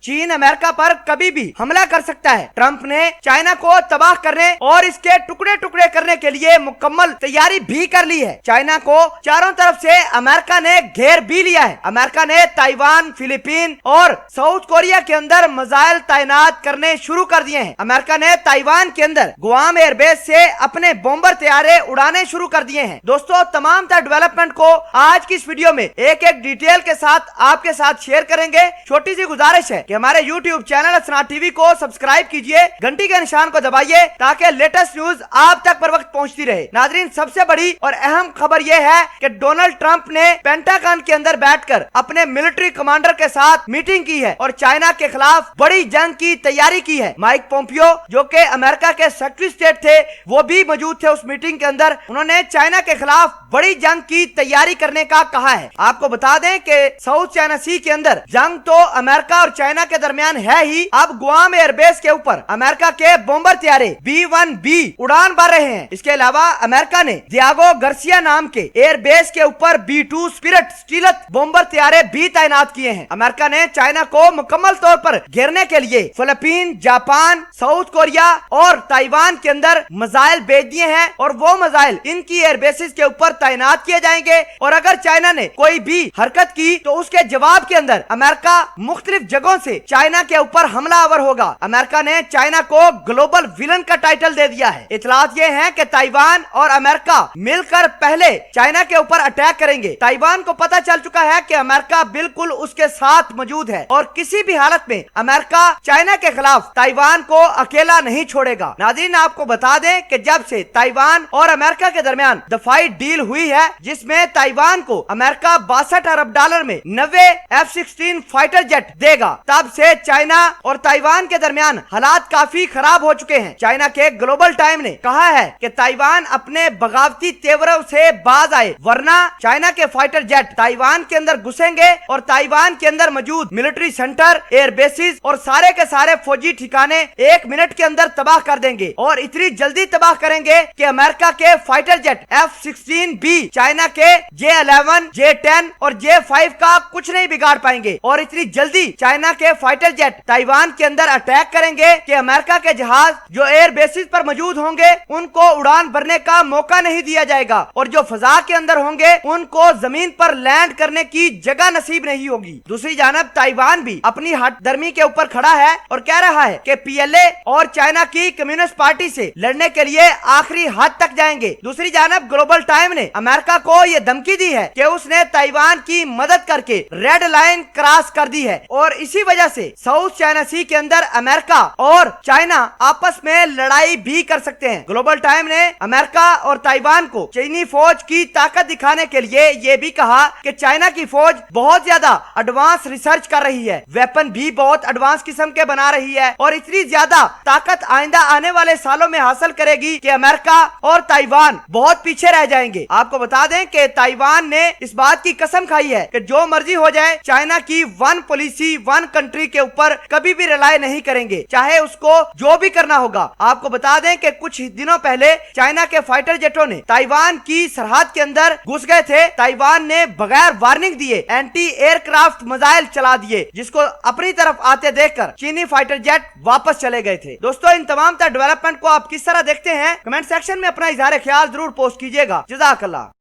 चीन अमेरिका पर कभी भी हमला कर सकता है। ट्रंप ने चाइना को तबाह करने और इसके टुकड़े टुकड़े करने के लिए मुकम्मल तैयारी भी कर ली है। चाइना को चारों तरफ से अमेरिका ने घेर भी लिया है। अमेरिका ने ताइवान, फिलीपीन और साउथ कोरिया के अंदर मिसाइल तैनात करने शुरू कर दिए हैं। अमेरिका ने ताइवान के अंदर गुआम एयरबेस से अपने बॉम्बर तैयारे उड़ाने शुरू कर दिए हैं। दोस्तों, तमाम तरह डेवलपमेंट को आज की इस वीडियो में एक एक डिटेल के साथ आपके साथ शेयर करेंगे। छोटी सी गुजारिश है कि हमारे YouTube चैनल असरार टीवी को सब्सक्राइब कीजिए, घंटी के निशान को दबाइए ताकि लेटेस्ट न्यूज आप तक पर वक्त पहुंचती रहे। नाजरीन, सबसे बड़ी और अहम खबर यह है कि डोनाल्ड ट्रंप ने पेंटागन के अंदर बैठकर अपने मिलिट्री कमांडर के साथ मीटिंग की है और चाइना के खिलाफ बड़ी जंग की तैयारी की है। माइक पोम्पियो, जो कि अमेरिका के सेक्रेटरी स्टेट थे, वो भी मौजूद थे उस मीटिंग के अंदर। उन्होंने चाइना के खिलाफ बड़ी जंग की तैयारी करने का कहा है। आपको बता दें कि साउथ चाइना सी के अंदर जंग तो अमेरिका और चाइना के दरमियान है ही, अब गुआम एयरबेस के ऊपर अमेरिका के बॉम्बर तैयारे B-1B उड़ान भर रहे हैं। इसके अलावा अमेरिका ने दियागो गार्सिया नाम के एयरबेस के ऊपर B-2 स्पिरिट स्टीलथ बॉम्बर तैयारे भी तैनात किए हैं। अमेरिका ने चाइना को मुकम्मल तौर पर घेरने के लिए फिलीपीन, जापान, साउथ कोरिया और ताइवान के अंदर मिसाइल भेज दिए हैं और वो मिसाइल इनकी एयरबेसिस के ऊपर तैनात किए जाएंगे और अगर चाइना ने कोई भी हरकत की तो उसके जवाब के अंदर अमेरिका मुख्तलिफ जगहों से चाइना के ऊपर हमलावर होगा। अमेरिका ने चाइना को ग्लोबल विलन का टाइटल दे दिया है। इतलात ये है कि ताइवान और अमेरिका मिलकर पहले चाइना के ऊपर अटैक करेंगे। ताइवान को पता चल चुका है कि अमेरिका बिल्कुल उसके साथ मौजूद है और किसी भी हालत में अमेरिका चाइना के खिलाफ ताइवान को अकेला नहीं छोड़ेगा। नाज़रीन, आपको बता दें कि जब से ताइवान और अमेरिका के दरमियान दफाई डील हुई है, जिसमें ताइवान को अमेरिका $62 अरब में 90 F-16 फाइटर जेट देगा, तब से चाइना और ताइवान के दरमियान हालात काफी खराब हो चुके हैं। चाइना के ग्लोबल टाइम ने कहा है कि ताइवान अपने बगावती तेवरों से बाज आए, वरना चाइना के फाइटर जेट ताइवान के अंदर घुसेंगे और ताइवान के अंदर मौजूद मिलिट्री सेंटर, एयरबेसिस और सारे के सारे फौजी ठिकाने 1 मिनट के अंदर तबाह कर देंगे और इतनी जल्दी तबाह करेंगे कि अमेरिका के फाइटर जेट F-16B चाइना के J-11, J-10 और J-5 का कुछ नहीं बिगाड़ पाएंगे और इतनी जल्दी चाइना के फाइटर जेट ताइवान के अंदर अटैक करेंगे कि अमेरिका के जहाज जो एयर बेसिस पर मौजूद होंगे उनको उड़ान भरने का मौका नहीं दिया जाएगा और जो फजा के अंदर होंगे उनको जमीन पर लैंड करने की जगह नसीब नहीं होगी। दूसरी जानब ताइवान भी अपनी हट दर्मी के ऊपर खड़ा है और कह रहा है कि PLA और चाइना की कम्युनिस्ट पार्टी से लड़ने के लिए आखिरी हद तक जाएंगे। दूसरी जानब ग्लोबल टाइम ने अमेरिका को यह धमकी दी है कि उसने ताइवान की मदद करके रेड लाइन क्रॉस कर दी है और इसी वजह से साउथ चाइना सी के अंदर अमेरिका और चाइना आपस में लड़ाई भी कर सकते हैं। ग्लोबल टाइम ने अमेरिका और ताइवान को चीनी फौज की ताकत दिखाने के लिए ये भी कहा कि चाइना की फौज बहुत ज्यादा एडवांस रिसर्च कर रही है, वेपन भी बहुत एडवांस किस्म के बना रही है और इतनी ज्यादा ताकत आइंदा आने वाले सालों में हासिल करेगी कि अमेरिका और ताइवान बहुत पीछे रह जाएंगे। आपको बता दें कि ताइवान ने इस बात की कसम खाई है कि जो मर्जी हो जाए चाइना की वन पॉलिसी, वन कंट्री के ऊपर कभी भी रिलाय नहीं करेंगे, चाहे उसको जो भी करना होगा। आपको बता दें कि कुछ दिनों पहले चाइना के फाइटर जेटों ने ताइवान की सरहद के अंदर घुस गए थे। ताइवान ने बगैर वार्निंग दिए एंटी एयरक्राफ्ट मिसाइल चला दिए, जिसको अपनी तरफ आते देखकर चीनी फाइटर जेट वापस चले गए थे। दोस्तों, इन तमाम डेवलपमेंट को आप किस तरह देखते हैं, कमेंट सेक्शन में अपना इजहार ख्याल जरूर पोस्ट कीजिएगा। जज़ाकल्लाह।